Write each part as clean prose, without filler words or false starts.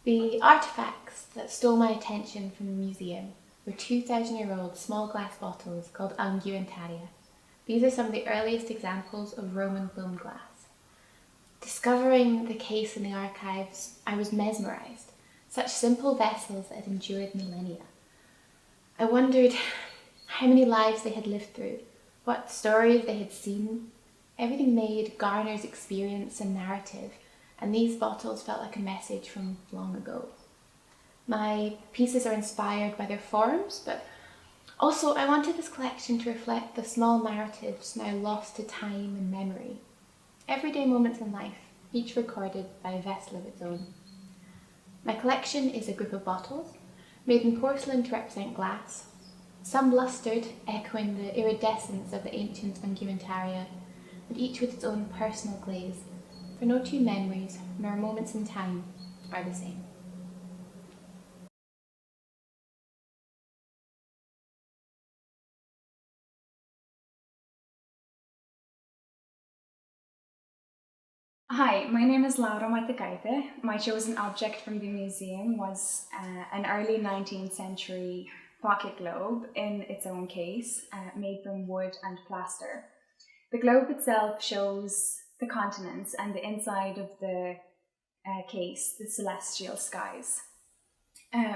The artefacts that stole my attention from the museum were 2,000-year-old small glass bottles called unguentaria. These are some of the earliest examples of Roman blown glass. Discovering the case in the archives, I was mesmerised. Such simple vessels that had endured millennia. I wondered how many lives they had lived through, what stories they had seen. Everything made garners experience and narrative, and these bottles felt like a message from long ago. My pieces are inspired by their forms, but also I wanted this collection to reflect the small narratives now lost to time and memory. Everyday moments in life, each recorded by a vessel of its own. My collection is a group of bottles, made in porcelain to represent glass, some lustered, echoing the iridescence of the ancient unguentaria, and each with its own personal glaze, for no two memories nor moments in time are the same. Hi, my name is Matikaitae. My chosen object from the museum was an early 19th century pocket globe in its own case, made from wood and plaster. The globe itself shows the continents, and the inside of the case, the celestial skies.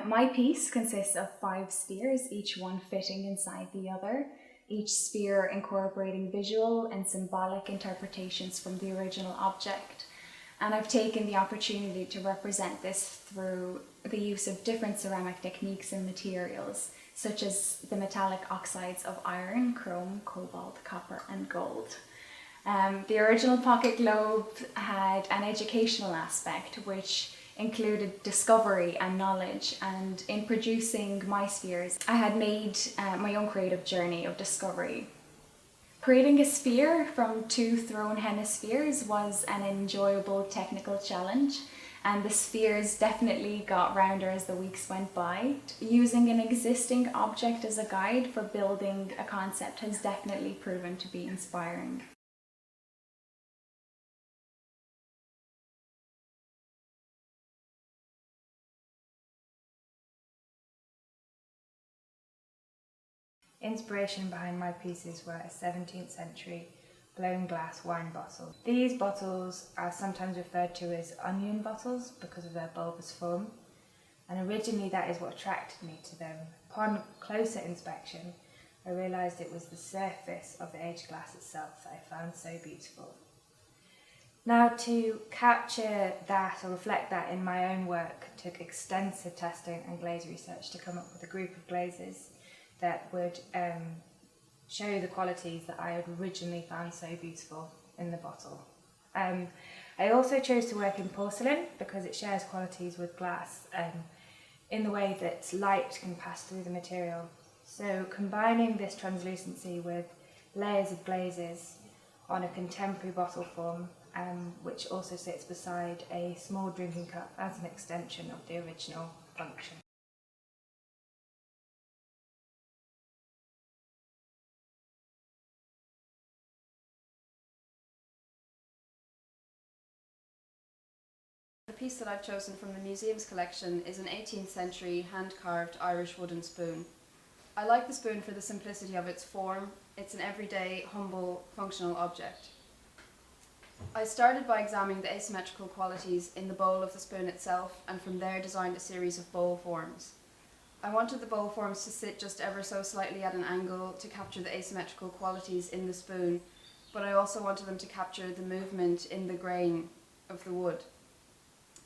My piece consists of 5 spheres, each one fitting inside the other, each sphere incorporating visual and symbolic interpretations from the original object. And I've taken the opportunity to represent this through the use of different ceramic techniques and materials, such as the metallic oxides of iron, chrome, cobalt, copper, and gold. The original pocket globe had an educational aspect, which included discovery and knowledge, and in producing my spheres, I had made my own creative journey of discovery. Creating a sphere from 2 thrown hemispheres was an enjoyable technical challenge, and the spheres definitely got rounder as the weeks went by. Using an existing object as a guide for building a concept has definitely proven to be inspiring. Inspiration behind my pieces were a 17th century blown glass wine bottle. These bottles are sometimes referred to as onion bottles because of their bulbous form, and originally that is what attracted me to them. Upon closer inspection, I realised it was the surface of the aged glass itself that I found so beautiful. Now, to capture that or reflect that in my own work took extensive testing and glaze research to come up with a group of glazes that would show the qualities that I had originally found so beautiful in the bottle. I also chose to work in porcelain because it shares qualities with glass in the way that light can pass through the material. So combining this translucency with layers of glazes on a contemporary bottle form, which also sits beside a small drinking cup as an extension of the original function. The piece that I've chosen from the museum's collection is an 18th century hand-carved Irish wooden spoon. I like the spoon for the simplicity of its form. It's an everyday, humble, functional object. I started by examining the asymmetrical qualities in the bowl of the spoon itself, and from there designed a series of bowl forms. I wanted the bowl forms to sit just ever so slightly at an angle to capture the asymmetrical qualities in the spoon, but I also wanted them to capture the movement in the grain of the wood.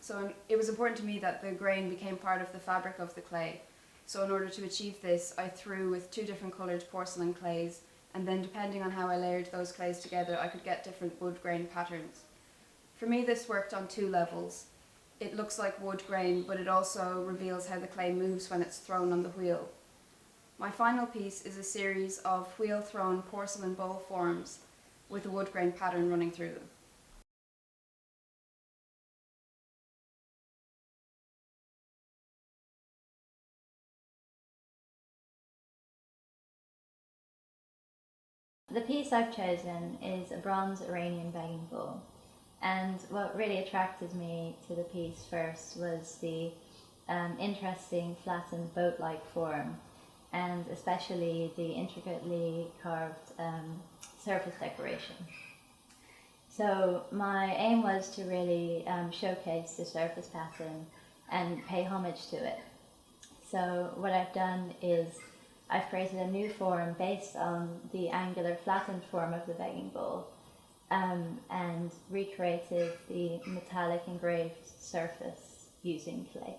So it was important to me that the grain became part of the fabric of the clay. So in order to achieve this, I threw with 2 different coloured porcelain clays, and then depending on how I layered those clays together, I could get different wood grain patterns. For me, this worked on 2 levels. It looks like wood grain, but it also reveals how the clay moves when it's thrown on the wheel. My final piece is a series of wheel-thrown porcelain bowl forms with a wood grain pattern running through them. The piece I've chosen is a bronze Iranian begging bowl. And what really attracted me to the piece first was the interesting flattened boat-like form, and especially the intricately carved surface decoration. So my aim was to really showcase the surface pattern and pay homage to it. So what I've done is I've created a new form based on the angular flattened form of the begging bowl, and recreated the metallic engraved surface using clay.